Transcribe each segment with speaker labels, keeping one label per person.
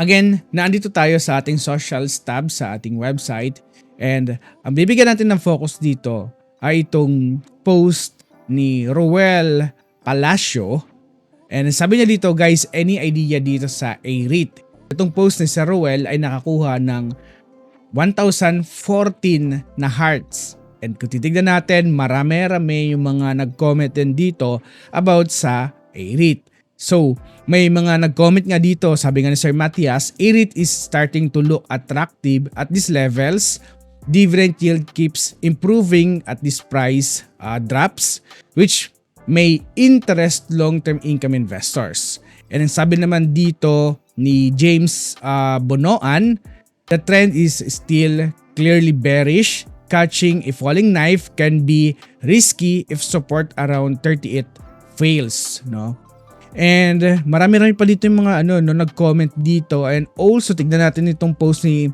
Speaker 1: Again, naandito tayo sa ating socials tab sa ating website and ang bibigyan natin ng focus dito ay itong post ni Roel Palacio. And sabi niya dito, guys, any idea dito sa A-REIT? Itong post ni Sir Roel ay nakakuha ng 1,014 na hearts. And kung titignan natin, marami-rami yung mga nag-comment din dito about sa A-REIT. So, may mga nag-comment nga dito, sabi nga ni Sir Matthias, A-REIT is starting to look attractive at these levels. Dividend yield keeps improving at this price drops, which may interest long-term income investors. And sabi naman dito ni James Bonoan, the trend is still clearly bearish. Catching a falling knife can be risky if support around 38 fails, no? And marami rin pa dito yung mga nag-comment dito. And also tignan natin itong post ni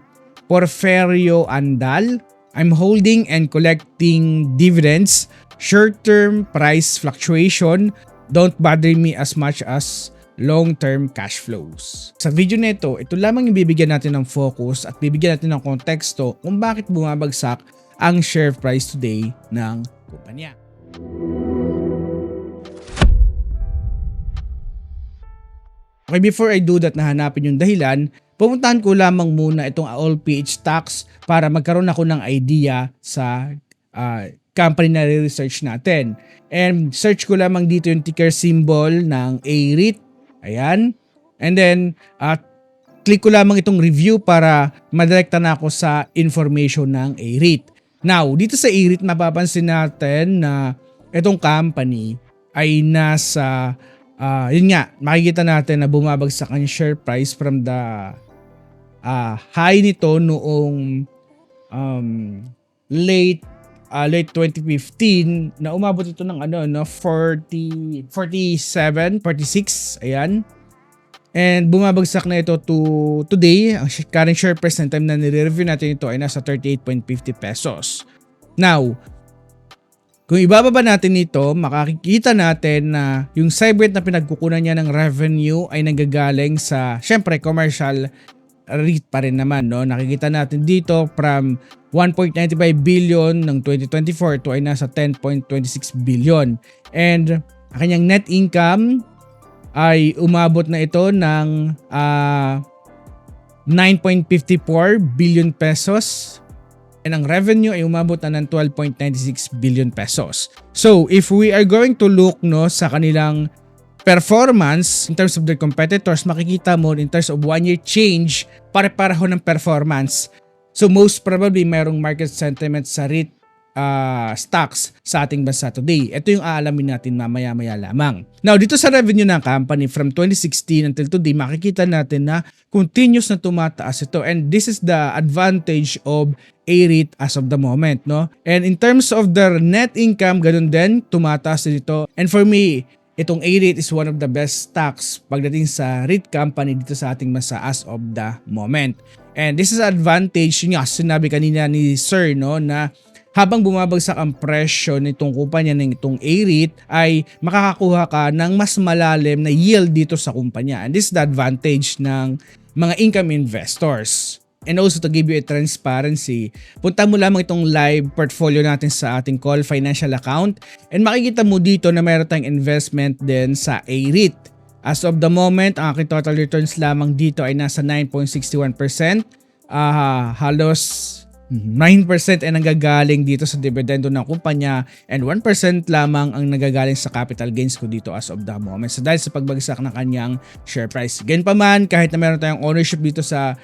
Speaker 1: Porferio Andal. I'm holding and collecting dividends. Short-term price fluctuation don't bother me as much as long-term cash flows. Sa video nito, ito lamang yung bibigyan natin ng focus at bibigyan natin ng konteksto kung bakit bumabagsak ang share price today ng kumpanya. Okay, before I do that, nahanapin yung dahilan, pupuntahan ko lamang muna itong All-PH Stocks para magkaroon ako ng idea sa company na research natin. And search ko lamang dito yung ticker symbol ng A-REIT. Ayan. And then, click ko lamang itong review para madirekta na ako sa information ng A-REIT. Now, dito sa A-REIT, mapapansin natin na itong company ay nasa yun nga, makikita natin na bumabagsak ang share price from the high nito noong late 2015 na umabot ito ng 47, 46, ayan. And bumabagsak na ito to today. Ang current share price ng time na nire-review natin ito ay nasa 38.50 pesos. Now, kung ibababa natin ito, makikita natin na yung Cybernet na pinagkukunan niya ng revenue ay nanggagaling sa, syempre, commercial REIT pa rin naman. No? Nakikita natin dito from 1.95 billion ng 2024 to ay nasa 10.26 billion. And ang kanyang net income ay umabot na ito ng 9.54 billion pesos. And ang revenue ay umabot na ng 12.96 billion pesos. So, if we are going to look sa kanilang performance in terms of their competitors, makikita mo in terms of 1-year change, pare-pareho ng performance. So, most probably mayroong market sentiment sa REIT stocks sa ating bansa today. Ito yung aalamin natin mamaya-maya lamang. Now, dito sa revenue ng company from 2016 until today, makikita natin na continuous na tumataas ito. And this is the advantage of A-REIT as of the moment, no? And in terms of their net income, ganun din, tumataas din ito. And for me, itong A-REIT is one of the best stocks pagdating sa REIT company dito sa ating bansa as of the moment. And this is advantage, yun nga, sinabi kanina ni Sir, no, na habang bumabagsak ang presyo nitong kumpanya ng itong A-REIT ay makakakuha ka ng mas malalim na yield dito sa kumpanya. And this is the advantage ng mga income investors. And also to give you a transparency, punta mo lamang itong live portfolio natin sa ating Call Financial account and makikita mo dito na mayroon tayong investment din sa A-REIT. As of the moment, ang aking total returns lamang dito ay nasa 9.61%. Halos 9% ay nanggagaling dito sa dividendo ng kumpanya and 1% lamang ang nanggagaling sa capital gains ko dito as of the moment. So dahil sa pagbagsak ng kanyang share price. Ganyan pa man, kahit na meron tayong ownership dito sa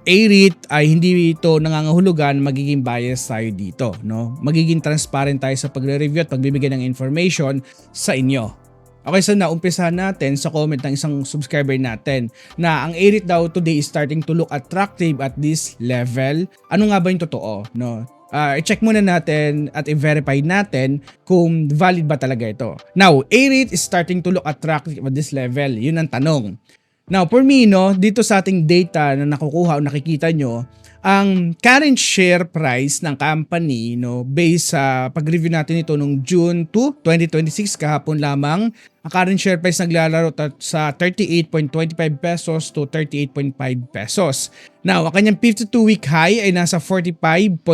Speaker 1: A-REIT ay hindi ito nangangahulugan, magiging bias tayo dito, no? Magiging transparent tayo sa pagre-review at pagbibigay ng information sa inyo. Okay, so naumpisahan natin sa comment ng isang subscriber natin na ang A-REIT daw today is starting to look attractive at this level. Ano nga ba yung totoo, no? I-check muna natin at i-verify natin kung valid ba talaga ito. Now, A-REIT is starting to look attractive at this level. Yun ang tanong. Now, for me, no, dito sa ating data na nakukuha o nakikita nyo, ang current share price ng company, no, based sa pag-review natin ito nung June 2, 2026, kahapon lamang, ang current share price naglalaro sa 38.25 pesos to 38.5 pesos. Now, ang kanyang 52-week high ay nasa 45.50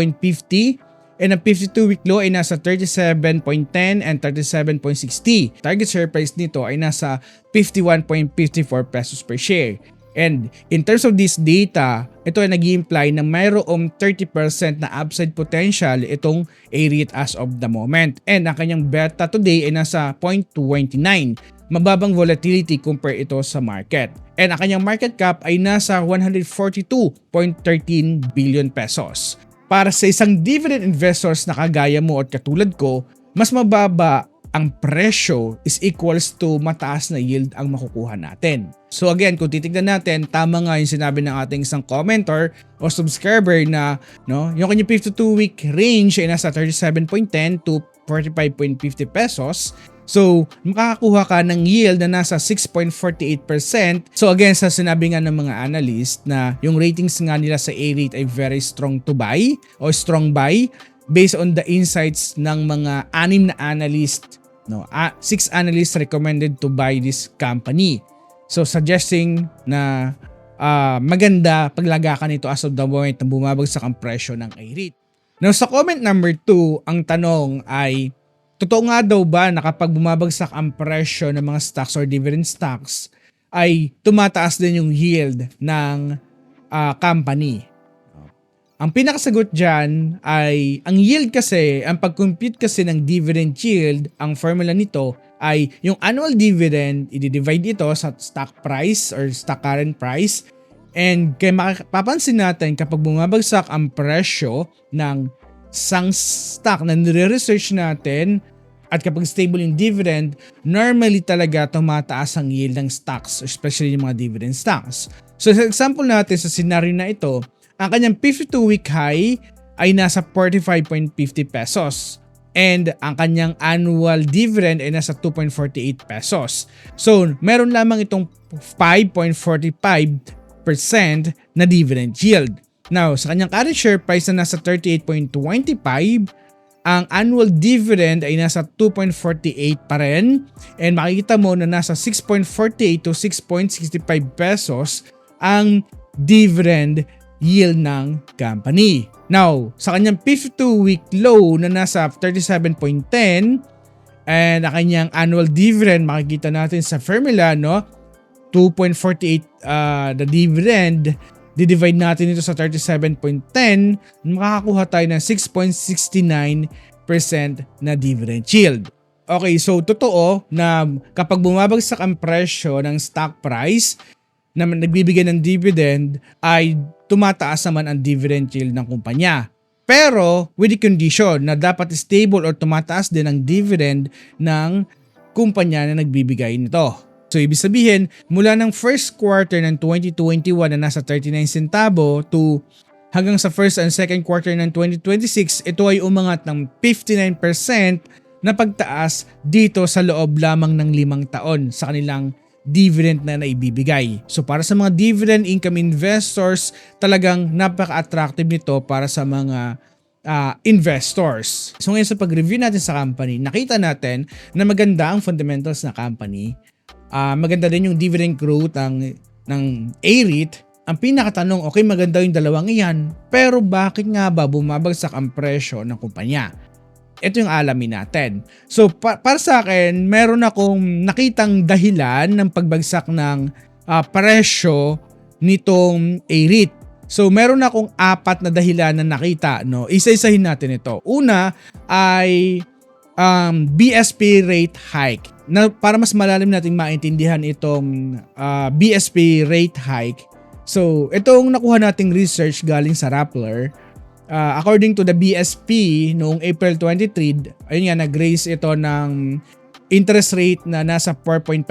Speaker 1: and ang 52-week low ay nasa 37.10 and 37.60. Target share price nito ay nasa 51.54 pesos per share. And in terms of this data, ito ay nag-i-imply na mayroong 30% na upside potential itong A-REIT as of the moment. And ang kanyang beta today ay nasa 0.29. Mababang volatility compare ito sa market. And ang kanyang market cap ay nasa 142.13 billion pesos. Para sa isang dividend investors na kagaya mo at katulad ko, mas mababa ang presyo is equals to mataas na yield ang makukuha natin. So again, kung titignan natin, tama nga yung sinabi ng ating isang commenter o subscriber na yung kanyang 52-week range ay nasa 37.10 to 45.50 pesos. So, makakakuha ka ng yield na nasa 6.48%. So again, sa sinabi nga ng mga analyst na yung ratings nga nila sa A-REIT ay very strong to buy o strong buy based on the insights ng mga 6 na analyst. 6 analysts recommended to buy this company. So suggesting na maganda paglagakan ito as of the moment na bumabagsak ang presyo ng A-REIT. Now sa comment number 2, ang tanong ay, totoo nga daw ba na kapag bumabagsak ang presyo ng mga stocks or dividend stocks ay tumataas din yung yield ng company? Ang pinakasagot dyan ay, ang yield kasi, ang pag-compute kasi ng dividend yield, ang formula nito ay yung annual dividend, i-divide ito sa stock price or stock current price. And kaya mapapansin natin kapag bumabagsak ang presyo ng isang stock na nire-research natin at kapag stable yung dividend, normally talaga tumataas ang yield ng stocks, especially yung mga dividend stocks. So sa example natin sa scenario na ito, ang kanyang 52-week high ay nasa 45.50 pesos and ang kanyang annual dividend ay nasa 2.48 pesos. So, meron lamang itong 5.45% na dividend yield. Now, sa kanyang current share price na nasa 38.25, ang annual dividend ay nasa 2.48 pa rin and makikita mo na nasa 6.48 to 6.65 pesos ang dividend yield ng company. Now, sa kanyang 52-week low na nasa 37.10 and ang kanyang annual dividend, makikita natin sa formula, 2.48 the dividend, di-divide natin ito sa 37.10, makakakuha tayo ng 6.69% na dividend yield. Okay, so totoo na kapag bumabagsak ang presyo ng stock price na nagbibigay ng dividend ay tumataas naman ang dividend yield ng kumpanya. Pero with the condition na dapat stable or tumataas din ang dividend ng kumpanya na nagbibigay nito. So ibig sabihin, mula ng first quarter ng 2021 na nasa 39 centavo to hanggang sa first and second quarter ng 2026, ito ay umangat ng 59% na pagtaas dito sa loob lamang ng 5 taon sa kanilang dividend na naibibigay. So para sa mga dividend income investors, talagang napaka-attractive nito para sa mga investors. So ngayon sa pag-review natin sa company, nakita natin na maganda ang fundamentals na company. Maganda din yung dividend growth ng A-REIT. Ang pinakatanong, okay, maganda yung dalawang iyan, pero bakit nga ba bumabagsak ang presyo ng kumpanya? Ito yung alamin natin. So para sa akin, meron akong nakitang dahilan ng pagbagsak ng presyo nitong A-REIT. So meron akong 4 na dahilan na nakita, Isa-isahin natin ito. Una ay BSP rate hike. Na para mas malalim nating maintindihan itong BSP rate hike. So itong nakuha nating research galing sa Rappler. According to the BSP, noong April 23, ayun nga, nag-raise ito ng interest rate na nasa 4.5%.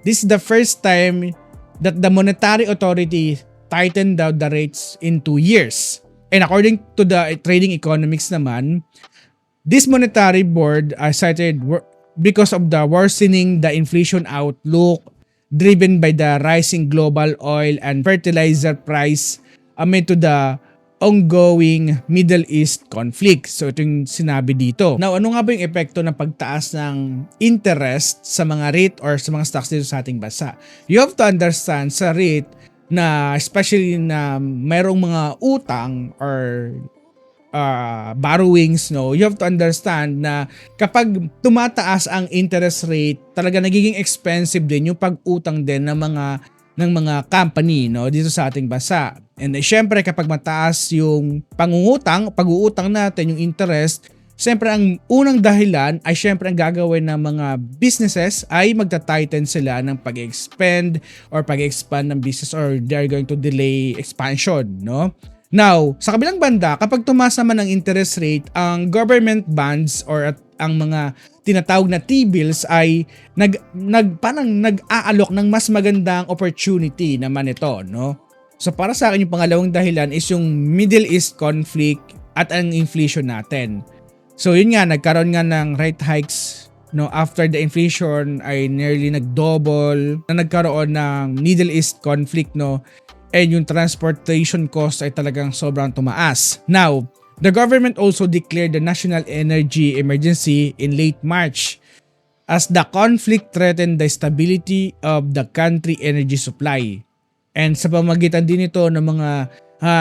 Speaker 1: This is the first time that the monetary authority tightened down the rates in 2 years. And according to the trading economics naman, this monetary board cited because of the worsening the inflation outlook driven by the rising global oil and fertilizer price amid to the ongoing Middle East conflict. So ito yung sinabi dito. Now, ano nga ba yung epekto ng pagtaas ng interest sa mga REIT or sa mga stocks dito sa ating bansa? You have to understand sa REIT na especially na mayroong mga utang or borrowings, no, you have to understand na kapag tumataas ang interest rate, talaga nagiging expensive din yung pag-utang din ng mga company, no, dito sa ating bansa. And syempre kapag mataas yung pag-uutang natin, yung interest, syempre ang unang dahilan ay syempre ang gagawin ng mga businesses ay magta-tighten sila ng pag-expand or pag-expand ng business or they're going to delay expansion, no? Now, sa kabilang banda, kapag tumaas naman ang interest rate, ang government bonds or ang mga tinatawag na T-bills ay parang nag-aalok ng mas magandang opportunity naman ito, no? So para sa akin yung pangalawang dahilan is yung Middle East conflict at ang inflation natin. So yun nga, nagkaroon nga ng rate hikes, no, after the inflation ay nearly nag-double na nagkaroon ng Middle East conflict, no. And yung transportation cost ay talagang sobrang tumaas. Now, the government also declared the national energy emergency in late March as the conflict threatened the stability of the country energy supply. And sa pamamagitan din ito ng mga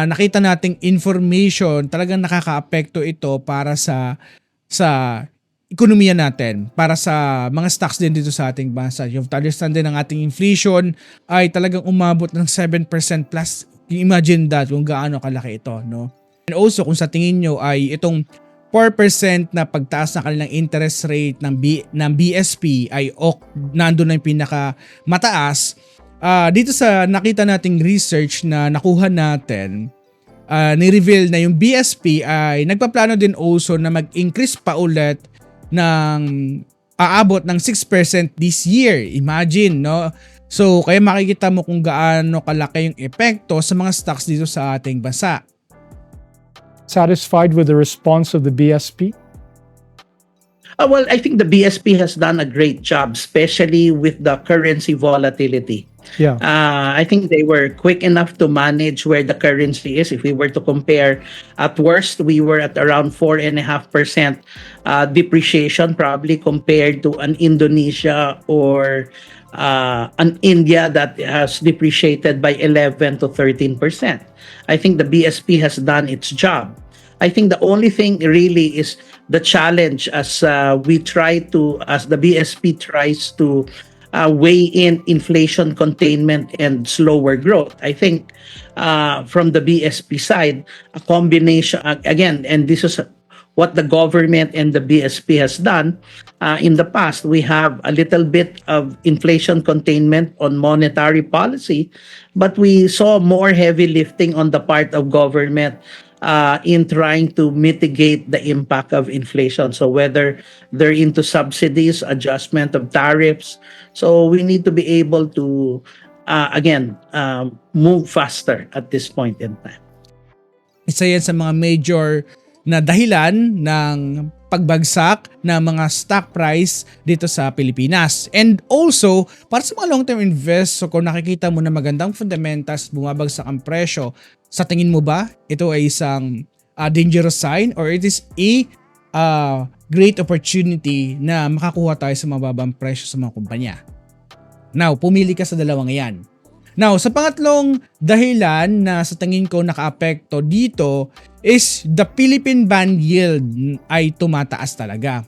Speaker 1: nakita nating information, talagang nakakaapekto ito para sa ekonomiya natin, para sa mga stocks din dito sa ating bansa. You have to understand din ang ating inflation ay talagang umabot ng 7% plus. Imagine that kung gaano kalaki ito, no? And also kung sa tingin nyo ay itong 4% na pagtaas ng kanilang interest rate ng BSP ay nandun na yung pinaka mataas. Dito sa nakita nating research na nakuha natin, ni-reveal na yung BSP ay nagpaplano din also na mag-increase pa ulit ng aabot ng 6% this year. Imagine, no? So, kaya makikita mo kung gaano kalaki yung epekto sa mga stocks dito sa ating bansa.
Speaker 2: Satisfied with the response of the BSP?
Speaker 3: Well, I think the BSP has done a great job, especially with the currency volatility.
Speaker 2: Yeah.
Speaker 3: I think they were quick enough to manage where the currency is. If we were to compare, at worst, we were at around 4.5% depreciation, probably compared to an Indonesia or an India that has depreciated by 11 to 13%. I think the BSP has done its job. I think the only thing really is the challenge as the BSP tries to weigh in inflation containment and slower growth. I think from the BSP side, a combination, again, and this is what the government and the BSP has done. In the past, we have a little bit of inflation containment on monetary policy, but we saw more heavy lifting on the part of government in trying to mitigate the impact of inflation. So whether they're into subsidies, adjustment of tariffs. So we need to be able to, move faster at this point in time.
Speaker 1: Isa yan sa mga major na dahilan ng pagbagsak ng mga stock price dito sa Pilipinas. And also, para sa mga long-term investors, kung nakikita mo na magandang fundamentals, bumabagsak ang presyo, sa tingin mo ba ito ay isang dangerous sign or it is a great opportunity na makakuha tayo sa mababang presyo sa mga kumpanya? Now, pumili ka sa dalawang yan. Now, sa pangatlong dahilan na sa tingin ko nakaapekto dito is the Philippine bond yield ay tumataas talaga.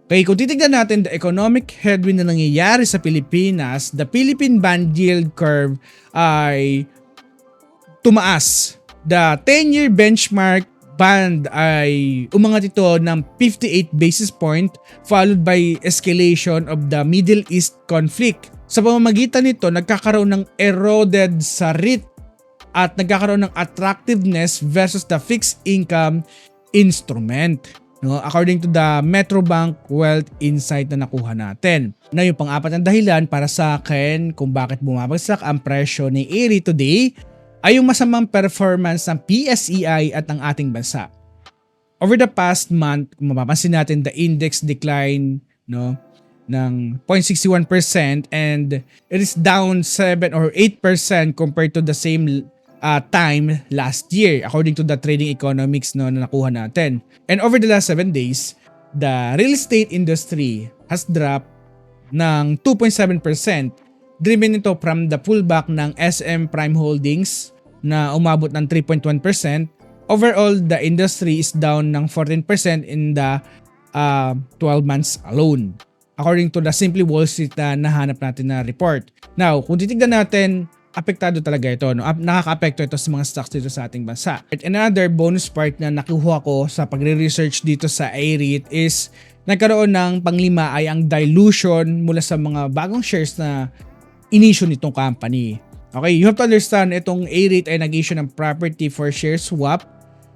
Speaker 1: Okay, kung titignan natin the economic headwind na nangyayari sa Pilipinas, the Philippine bond yield curve ay tumaas. The 10-year benchmark band ay umangat ito ng 58 basis point followed by escalation of the Middle East conflict. Sa pamamagitan nito, nagkakaroon ng eroded sa REIT at nagkakaroon ng attractiveness versus the fixed income instrument. No? According to the Metrobank Wealth Insight na nakuha natin. Na yung pang-apat na dahilan para sa akin kung bakit bumabagsak ang presyo ni ARI today ay yung masamang performance ng PSEI at ng ating bansa. Over the past month, kung mapapansin natin, the index decline, no, ng 0.61% and it is down 7 or 8% compared to the same time last year according to the trading economics no, na nakuha natin. And over the last 7 days, the real estate industry has dropped ng 2.7%, driven ito from the pullback ng SM Prime Holdings na umabot ng 3.1%. Overall, the industry is down ng 14% in the 12 months alone, according to the Simply Wall Street na nahanap natin na report. Now, kung titignan natin, apektado talaga ito. No? Nakaka-apekto ito sa mga stocks dito sa ating bansa. At another bonus part na nakuha ko sa pagre-research dito sa AREIT is nagkaroon ng panglima ay ang dilution mula sa mga bagong shares na in-issue nitong company. Okay, you have to understand itong AREIT ay nag-issue ng property for share swap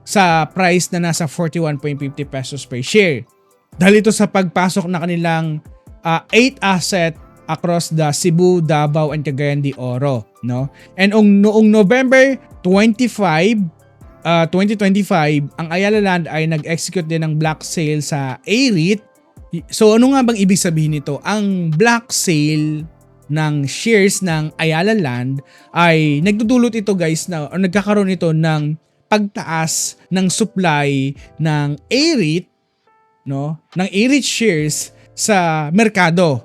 Speaker 1: sa price na nasa 41.50 pesos per share. Dahil ito sa pagpasok na kanilang 8 asset across the Cebu, Davao, and Cagayan de Oro, no? And noong November 25, 2025, ang Ayala Land ay nag-execute din ng block sale sa AREIT. So ano nga bang ibig sabihin nito? Ang block sale ng shares ng Ayala Land ay nagdudulot ito guys na nagkakaroon ito ng pagtaas ng supply ng AREIT, no? Ng AREIT shares sa merkado.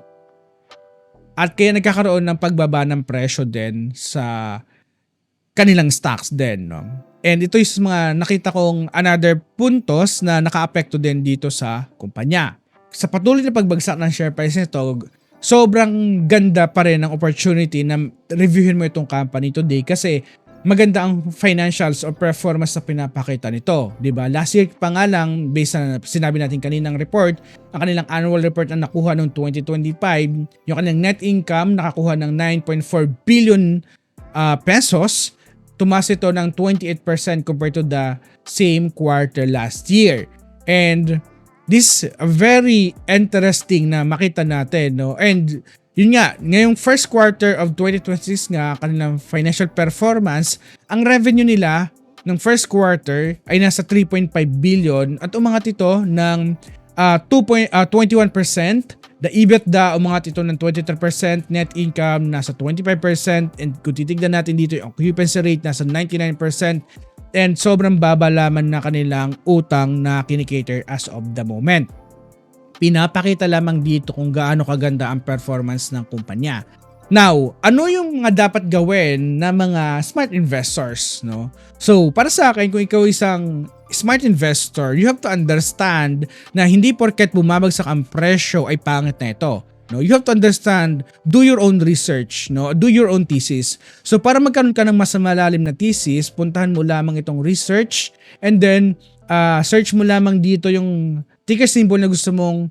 Speaker 1: At kaya nagkakaroon ng pagbaba ng presyo din sa kanilang stocks din, no? And ito yung mga nakita kong another puntos na naka-apekto din dito sa kumpanya. Sa patuloy na pagbagsak ng share price nito, sobrang ganda pa rin ang opportunity na reviewin mo itong company today kasi maganda ang financials or performance na pinapakita nito, 'di ba? Last year pa nga lang, based sa sinabi natin kaninang report, ang kanilang annual report na nakuha noong 2025, yung kanilang net income nakakuha ng 9.4 billion pesos, tumaas ito ng 28% compared to the same quarter last year. And this very interesting na makita natin, no? And yun nga, ngayong first quarter of 2026 nga, kanilang financial performance, ang revenue nila ng first quarter ay nasa 3.5 billion at umangat ito ng 21%. The EBITDA umangat ito ng 23%, net income nasa 25%, and kung titignan natin dito yung occupancy rate nasa 99%, and sobrang baba lamang na kanilang utang na kinikater as of the moment. Pinapakita lamang dito kung gaano kaganda ang performance ng kumpanya. Now, ano yung mga dapat gawin ng mga smart investors, no? So, para sa akin, kung ikaw isang smart investor, you have to understand na hindi porket bumabagsak ang presyo ay pangit na ito. No, you have to understand, do your own research, no? Do your own thesis. So para magkaroon ka ng mas malalim na thesis, puntahan mo lamang itong research and then search mo lamang dito yung ticker symbol na gusto mong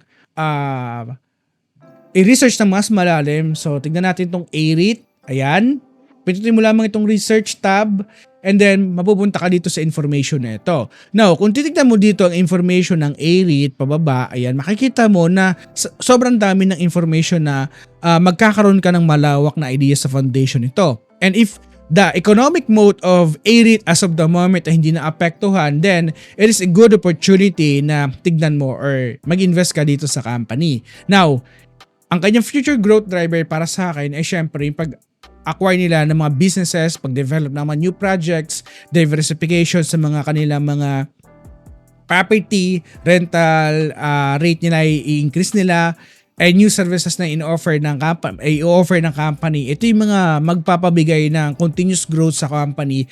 Speaker 1: i-research ng mas malalim. So tignan natin itong AREIT. Ayan. Pindutin mo lamang itong research tab and then mapupunta ka dito sa information na ito. Now, kung titignan mo dito ang information ng AREIT pababa, ayan, makikita mo na sobrang dami ng information na magkakaroon ka ng malawak na idea sa foundation nito. And if the economic mode of AREIT as of the moment ay hindi na apektuhan, then it is a good opportunity na tignan mo or mag-invest ka dito sa company. Now, ang kanyang future growth driver para sa akin ay syempre yung pag-acquire nila ng mga businesses, pag-develop ng mga new projects, diversification sa mga kanilang mga property, rental rate nila i-increase nila, and new services na in-offer ng company. Ito yung mga magpapabigay ng continuous growth sa company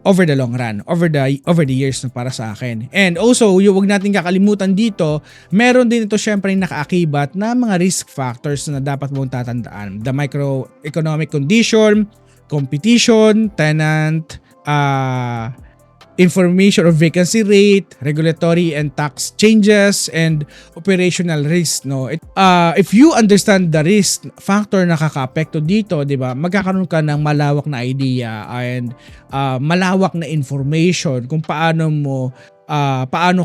Speaker 1: over the long run, over the years na para sa akin. And also, yung wag natin kakalimutan dito, meron din ito syempre nakaakibat na mga risk factors na dapat mong tatandaan. The microeconomic condition, competition, tenant, information or vacancy rate, regulatory and tax changes, and operational risk, no? If you understand the risk factor na kaka-apekto dito, 'di ba? Magkakaroon ka ng malawak na idea and malawak na information kung paano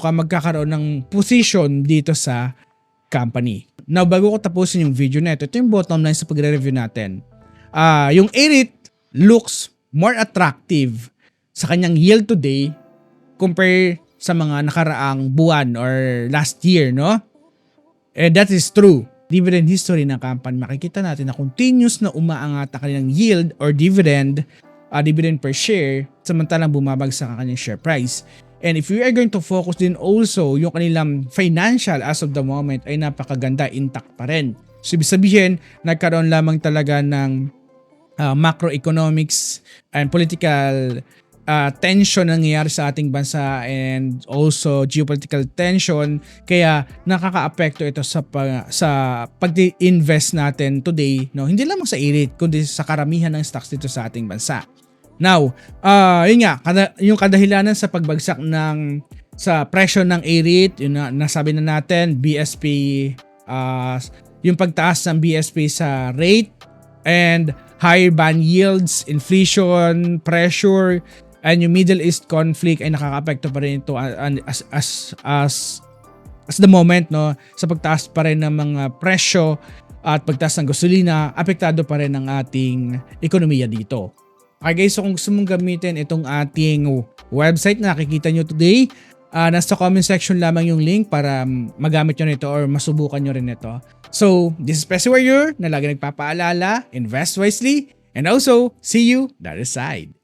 Speaker 1: ka magkakaroon ng position dito sa company. Now, bago ko tapusin yung video na ito yung bottom line sa pagre-review natin. Yung AREIT looks more attractive sa kanyang yield today compare sa mga nakaraang buwan or last year, no? And that is true. Dividend history ng company, makikita natin na continuous na umaangat ang kanilang yield or dividend dividend per share, samantalang bumabagsak ang kanyang share price. And if we are going to focus din also, yung kanilang financial as of the moment ay napakaganda, intact pa rin. So ibig sabihin, nagkaroon lamang talaga ng macroeconomics and political tension nangyayari sa ating bansa and also geopolitical tension, kaya nakakaapekto ito sa pag-invest natin today, no, hindi lamang sa IREIT kundi sa karamihan ng stocks dito sa ating bansa. Now, yun nga, yung kadahilanan sa pagbagsak sa presyo ng IREIT, yun na, nasabi na natin, BSP, yung pagtaas ng BSP sa rate and higher bond yields, inflation, pressure, and yung Middle East conflict ay nakakaapekto pa rin ito as the moment, no, sa pagtaas pa rin ng mga presyo at pagtaas ng gasolina, apektado pa rin ang ating ekonomiya dito. Okay guys, so kung gusto mong gamitin itong ating website na nakikita nyo today, nasa comment section lamang yung link para magamit nyo nito or masubukan nyo rin ito. So, this is Pessi Warrior na lagi nagpapaalala, invest wisely, and also, see you the other side.